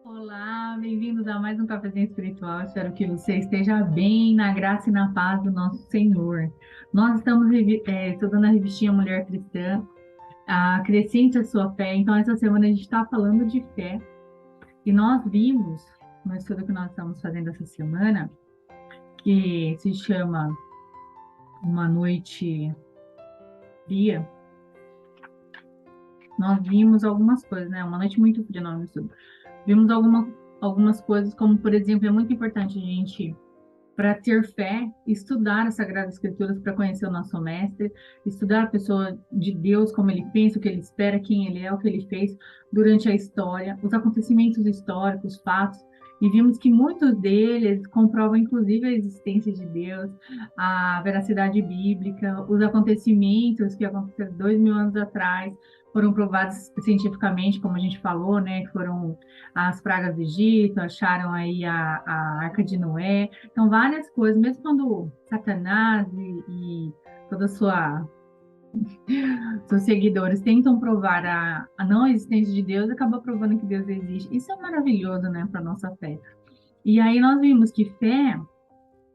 Olá, bem-vindos a mais um cafezinho espiritual. Espero que você esteja bem, na graça e na paz do nosso Senhor. Nós estamos estudando a revistinha Mulher Cristã, Acrescente a Sua Fé. Então, essa semana a gente está falando de fé. E nós vimos, no estudo que nós estamos fazendo essa semana, que se chama Uma Noite Fria, nós vimos algumas coisas, né? Uma noite muito fria, não, no estudo. Vimos algumas coisas, como, por exemplo, é muito importante a gente, para ter fé, estudar as Sagradas Escrituras para conhecer o nosso Mestre, estudar a pessoa de Deus, como ele pensa, o que ele espera, quem ele é, o que ele fez durante a história, os acontecimentos históricos, fatos, e vimos que muitos deles comprovam, inclusive, a existência de Deus, a veracidade bíblica, os acontecimentos que aconteceram 2000 anos atrás, foram provados cientificamente, como a gente falou, né, que foram as pragas do Egito, acharam aí a Arca de Noé. Então, várias coisas, mesmo quando Satanás e toda seus seguidores tentam provar a não existência de Deus, acaba provando que Deus existe. Isso é maravilhoso, né, para nossa fé. E aí nós vimos que fé,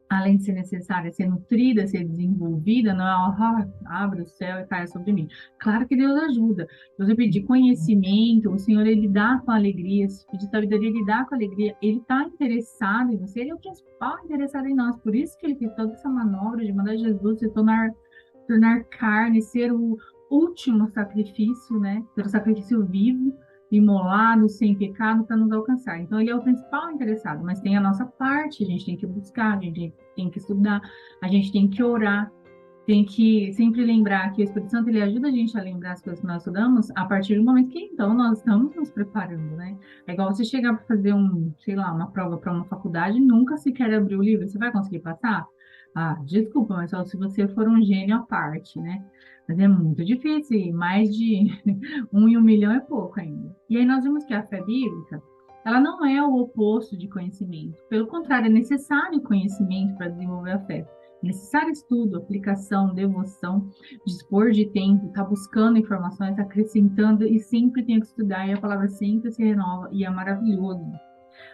além de ser necessária, ser nutrida, ser desenvolvida, não é, abre o céu e caia sobre mim. Claro que Deus ajuda. Deus vai pedir conhecimento, o Senhor, ele dá com alegria, se pedir sabedoria, ele dá com alegria, ele está interessado em você, ele é o principal interessado em nós, por isso que ele fez toda essa manobra de mandar Jesus se tornar carne, ser o último sacrifício, né? Ser o sacrifício vivo, imolado, sem pecado, para nos alcançar. Então, ele é o principal interessado, mas tem a nossa parte, a gente tem que buscar, a gente tem que estudar, a gente tem que orar, tem que sempre lembrar que o Espírito Santo, ele ajuda a gente a lembrar as coisas que nós estudamos a partir do momento que, então, nós estamos nos preparando, né? É igual você chegar para fazer sei lá, uma prova para uma faculdade, nunca sequer abrir o livro, você vai conseguir passar? Ah, desculpa, mas só se você for um gênio à parte, né? Mas é muito difícil, e mais de 1 em 1 milhão é pouco ainda. E aí nós vimos que a fé bíblica, ela não é o oposto de conhecimento. Pelo contrário, é necessário conhecimento para desenvolver a fé. É necessário estudo, aplicação, devoção, dispor de tempo, estar buscando informações, acrescentando, e sempre tem que estudar, e a palavra sempre se renova, e é maravilhoso.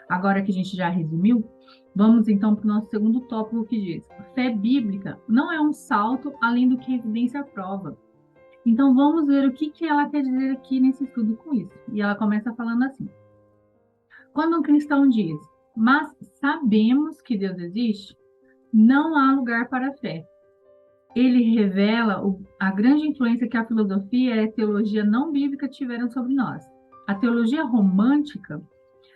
Agora que a gente já resumiu, vamos então para o nosso segundo tópico, que diz: fé bíblica não é um salto além do que a evidência prova. Então vamos ver o que ela quer dizer aqui nesse estudo com isso. E ela começa falando assim: quando um cristão diz, mas sabemos que Deus existe, não há lugar para a fé. Ele revela a grande influência que a filosofia e a teologia não bíblica tiveram sobre nós. A teologia romântica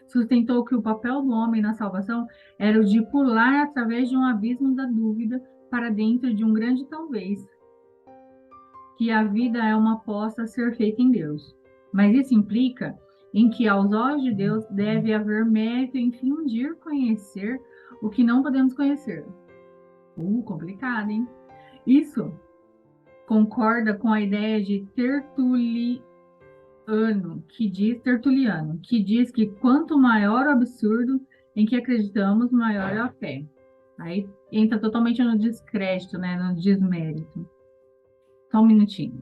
sustentou que o papel do homem na salvação era o de pular através de um abismo da dúvida para dentro de um grande talvez, que a vida é uma aposta a ser feita em Deus. Mas isso implica em que, aos olhos de Deus, deve haver mérito em fingir conhecer o que não podemos conhecer. Complicado, hein? Isso concorda com a ideia de Tertuliano, que diz que quanto maior o absurdo em que acreditamos, maior é a fé. Aí entra totalmente no descrédito, né, no desmérito. Só um minutinho.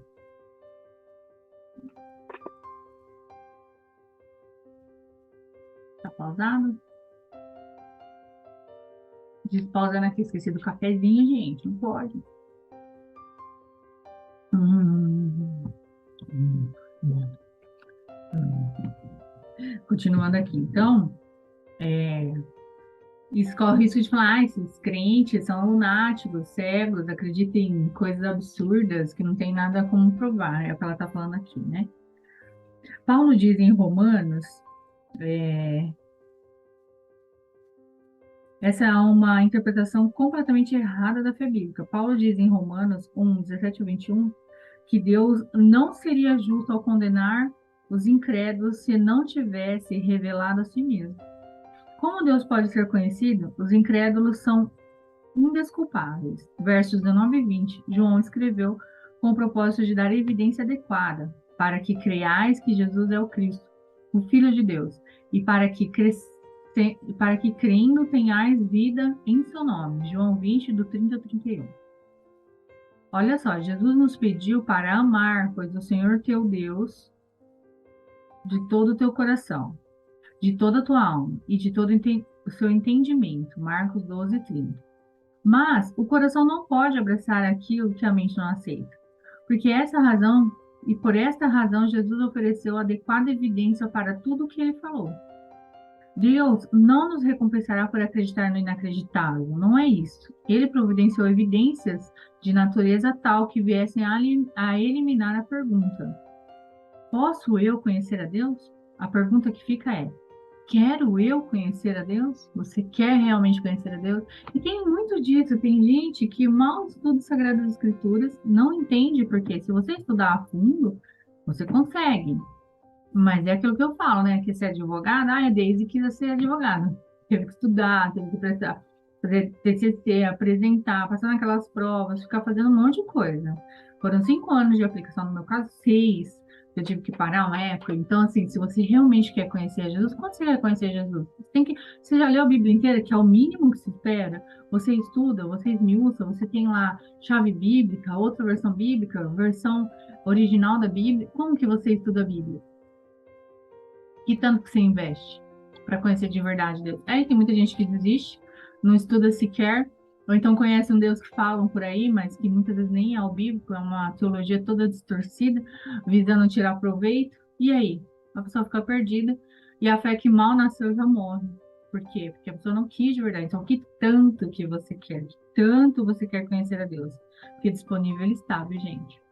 Tá pausado? Despausando aqui, esqueci do cafezinho, gente, não pode. Continuando aqui, então, isso corre o risco de falar, esses crentes são lunáticos, cegos, acreditam em coisas absurdas que não tem nada como provar, é o que ela está falando aqui, né? Paulo diz em Romanos, essa é uma interpretação completamente errada da fé bíblica. Paulo diz em Romanos 1, 17 a 21, que Deus não seria justo ao condenar os incrédulos se não tivesse revelado a si mesmo. Como Deus pode ser conhecido? Os incrédulos são indesculpáveis. Versos 19 e 20, João escreveu com o propósito de dar evidência adequada, para que creiais que Jesus é o Cristo, o Filho de Deus, e para que para que crendo tenhais vida em seu nome. João 20, do 30 ao 31. Olha só, Jesus nos pediu para amar, pois o Senhor teu Deus, de todo o teu coração, de toda a tua alma e de todo o seu entendimento. Marcos 12, 30. Mas o coração não pode abraçar aquilo que a mente não aceita. Por esta razão, Jesus ofereceu adequada evidência para tudo o que ele falou. Deus não nos recompensará por acreditar no inacreditável, não é isso. Ele providenciou evidências de natureza tal que viessem a eliminar a pergunta: posso eu conhecer a Deus? A pergunta que fica é: quero eu conhecer a Deus? Você quer realmente conhecer a Deus? E tem muito disso. Tem gente que mal estuda as Sagradas Escrituras, não entende, porque se você estudar a fundo, você consegue. Mas é aquilo que eu falo, né? Que ser advogada, a Daisy quis ser advogada. Teve que estudar, teve que prestar, fazer TCC, apresentar, passar naquelas provas, ficar fazendo um monte de coisa. Foram 5 anos de aplicação, no meu caso, 6. Eu tive que parar uma época. Então, assim, se você realmente quer conhecer Jesus, quando você quer conhecer Jesus? Você já leu a Bíblia inteira, que é o mínimo que se espera? Você estuda, você esmiuça, você tem lá chave bíblica, outra versão bíblica, versão original da Bíblia. Como que você estuda a Bíblia? Que tanto que você investe para conhecer de verdade Deus? Aí tem muita gente que desiste, não estuda sequer, ou então conhece um Deus que falam por aí, mas que muitas vezes nem é o bíblico, é uma teologia toda distorcida, visando tirar proveito. E aí? A pessoa fica perdida e a fé que mal nasceu já morre. Por quê? Porque a pessoa não quis de verdade. Então, que tanto que você quer? Que tanto você quer conhecer a Deus? Porque disponível ele está, viu, gente?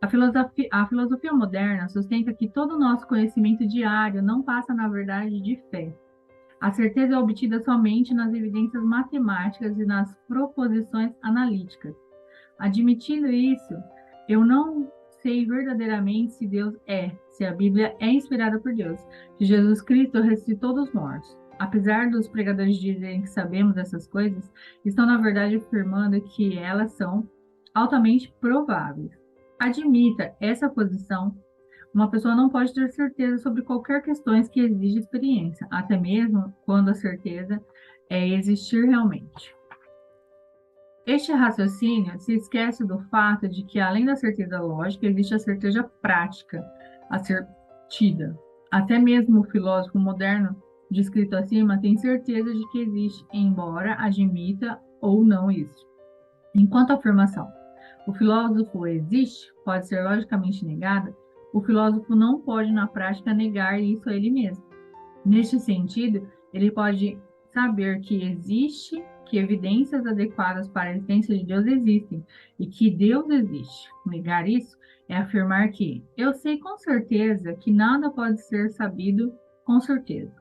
A filosofia moderna sustenta que todo o nosso conhecimento diário não passa, na verdade, de fé. A certeza é obtida somente nas evidências matemáticas e nas proposições analíticas. Admitindo isso, eu não sei verdadeiramente se Deus se a Bíblia é inspirada por Deus, se Jesus Cristo ressuscitou dos mortos. Apesar dos pregadores dizerem que sabemos essas coisas, estão, na verdade, afirmando que elas são altamente prováveis. Admita essa posição, uma pessoa não pode ter certeza sobre qualquer questão que exige experiência, até mesmo quando a certeza é existir realmente. Este raciocínio se esquece do fato de que, além da certeza lógica, existe a certeza prática a ser tida. Até mesmo o filósofo moderno, descrito acima, tem certeza de que existe, embora admita ou não isso. Enquanto a afirmação o filósofo existe, pode ser logicamente negada, o filósofo não pode, na prática, negar isso a ele mesmo. Neste sentido, ele pode saber que existe, que evidências adequadas para a existência de Deus existem e que Deus existe. Negar isso é afirmar que eu sei com certeza que nada pode ser sabido com certeza.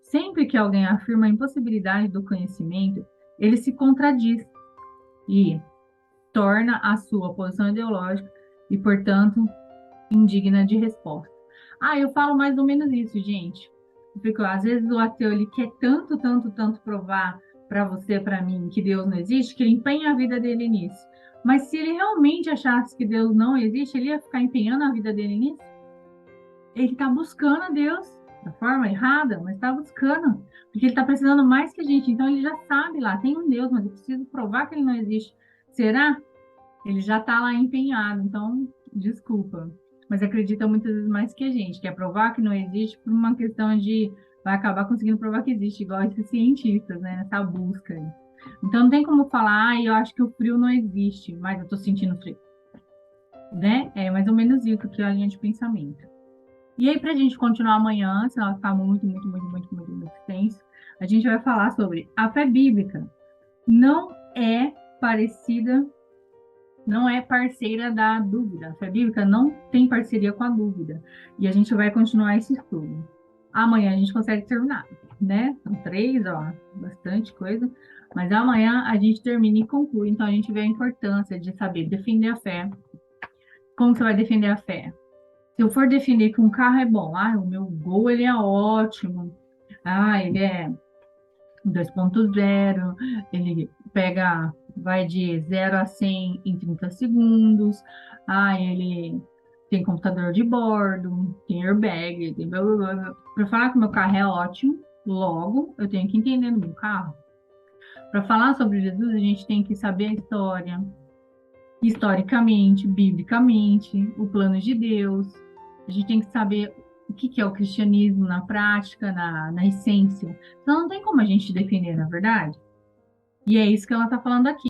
Sempre que alguém afirma a impossibilidade do conhecimento, ele se contradiz e torna a sua posição ideológica e, portanto, indigna de resposta. Eu falo mais ou menos isso, gente. Porque às vezes o ateu ele quer tanto, tanto, tanto provar para você, para mim, que Deus não existe, que ele empenha a vida dele nisso. Mas se ele realmente achasse que Deus não existe, ele ia ficar empenhando a vida dele nisso? Ele está buscando a Deus da forma errada, mas está buscando. Porque ele está precisando mais que a gente. Então ele já sabe lá, tem um Deus, mas eu preciso provar que ele não existe. Será? Ele já está lá empenhado. Então, desculpa. Mas acredita muitas vezes mais que a gente, quer provar que não existe por uma questão de vai acabar conseguindo provar que existe, igual esses cientistas, né? Nessa busca aí. Então não tem como falar, eu acho que o frio não existe, mas eu tô sentindo frio. Né? É mais ou menos isso que é a linha de pensamento. E aí, pra gente continuar amanhã, senão vai ficar muito, muito, muito, muito, muito, muito extenso, a gente vai falar sobre a fé bíblica. Não é parecida, não é parceira da dúvida. A fé bíblica não tem parceria com a dúvida. E a gente vai continuar esse estudo. Amanhã a gente consegue terminar, né? São 3, ó, bastante coisa. Mas amanhã a gente termina e conclui. Então a gente vê a importância de saber defender a fé. Como você vai defender a fé? Se eu for definir que um carro é bom, o meu Gol ele é ótimo, ele é 2.0, ele vai de 0 a 100 em 30 segundos, ele tem computador de bordo, tem airbag, tem blá blá blá. Para falar que o meu carro é ótimo, Logo, eu tenho que entender no meu carro. Para falar sobre Jesus, a gente tem que saber a história, historicamente, biblicamente, o plano de Deus. A gente tem que saber o que é o cristianismo na prática, na essência. Então, não tem como a gente defender, na verdade. E é isso que ela está falando aqui.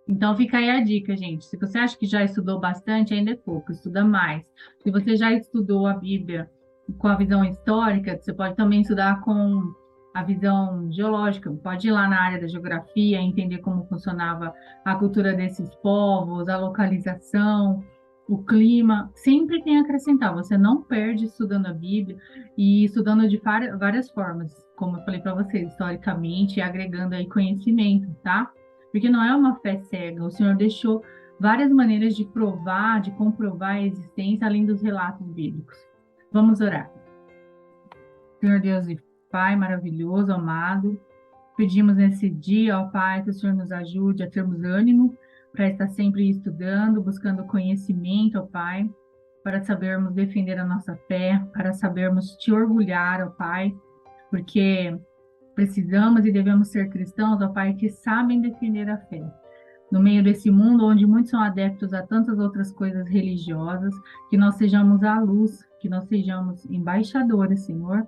Então, fica aí a dica, gente. Se você acha que já estudou bastante, ainda é pouco, estuda mais. Se você já estudou a Bíblia com a visão histórica, você pode também estudar com a visão geológica. Pode ir lá na área da geografia, entender como funcionava a cultura desses povos, a localização, o clima. Sempre tem a acrescentar. Você não perde estudando a Bíblia e estudando de várias formas, como eu falei para vocês, historicamente, e agregando aí conhecimento, tá? Porque não é uma fé cega. O Senhor deixou várias maneiras de provar, de comprovar a existência, além dos relatos bíblicos. Vamos orar. Senhor Deus e Pai maravilhoso, amado, pedimos nesse dia, ó Pai, que o Senhor nos ajude a termos ânimo para estar sempre estudando, buscando conhecimento, ó Pai, para sabermos defender a nossa fé, para sabermos te orgulhar, ó Pai, porque precisamos e devemos ser cristãos, ó Pai, que sabem defender a fé. No meio desse mundo onde muitos são adeptos a tantas outras coisas religiosas, que nós sejamos a luz, que nós sejamos embaixadores, Senhor,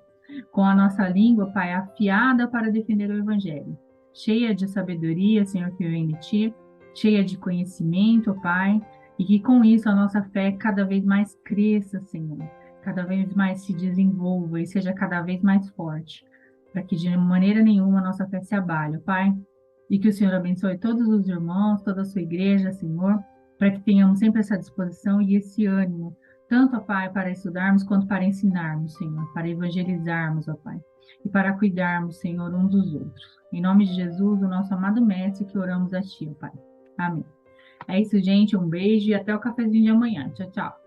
com a nossa língua, Pai, afiada para defender o Evangelho, cheia de sabedoria, Senhor, que vem de Ti, cheia de conhecimento, Pai, e que com isso a nossa fé cada vez mais cresça, Senhor, cada vez mais se desenvolva e seja cada vez mais forte, para que de maneira nenhuma a nossa fé se abale, Pai, e que o Senhor abençoe todos os irmãos, toda a sua igreja, Senhor, para que tenhamos sempre essa disposição e esse ânimo, tanto, ó Pai, para estudarmos quanto para ensinarmos, Senhor, para evangelizarmos, ó Pai, e para cuidarmos, Senhor, uns dos outros. Em nome de Jesus, o nosso amado Mestre, que oramos a Ti, ó Pai. Amém. É isso, gente. Um beijo e até o cafezinho de amanhã. Tchau, tchau.